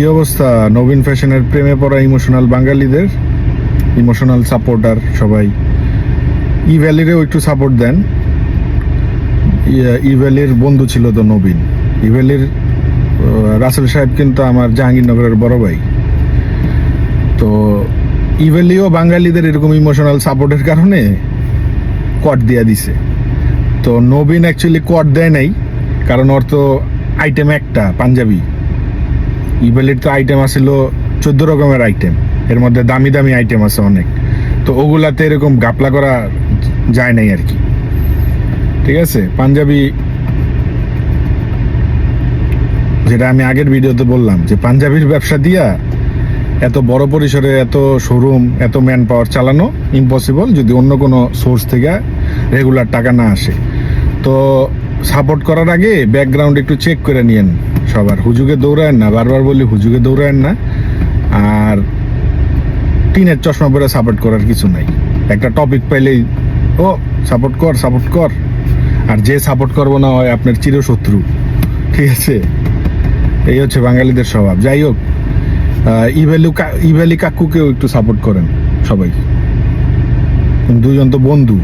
কি অবস্থা নবীন ফ্যাশনের প্রেমে পড়া ইমোশনাল বাঙালিদের, ইমোশনাল সাপোর্টার সবাই। ই ভ্যালিরেও একটু সাপোর্ট দেন। ই ভ্যালির বন্ধু ছিল তো নবীন। ই ভ্যালির রাসেল সাহেব কিন্তু আমার জাহাঙ্গীরনগরের বড় ভাই। তো ই ভ্যালিও বাঙালিদের এরকম ইমোশনাল সাপোর্টের কারণে কট দিয়া দিছে। তো নবীন অ্যাকচুয়ালি কট দেয় নাই, কারণ ওর তো আইটেম একটা পাঞ্জাবি। ইভেলির তো আইটেম আছিল 14 রকমের আইটেম, এর মধ্যে দামি দামি আইটেম আছে অনেক। তো ওগুলাতে এরকম গাপলা করা যায় নাই আর কি। ঠিক আছে, পাঞ্জাবি যেটা আমি আগের ভিডিওতে বললাম যে পাঞ্জাবির ব্যবসা দিয়া এত বড় পরিসরে এত শোরুম এত ম্যান পাওয়ার চালানো ইম্পসিবল যদি অন্য কোনো সোর্স থেকে রেগুলার টাকা না আসে। তো সাপোর্ট করার আগে ব্যাকগ্রাউন্ড একটু চেক করে নিয়েন সবার। হুজুগে দৌড়ায়েন না, বারবার বলি হুজুগে দৌড়ায়েন না। আর টিনের চশমা পরে সাপোর্ট করার কিছু নাই। একটা টপিক পাইলেই ও সাপোর্ট কর সাপোর্ট কর, আর যে সাপোর্ট করবো না হয় আপনার চিরশত্রু। ঠিক আছে, এই হচ্ছে বাঙালিদের স্বভাব। যাই হোক, ইভ্যালি কাকুকেও একটু সাপোর্ট করেন সবাই, দুজন তো বন্ধু।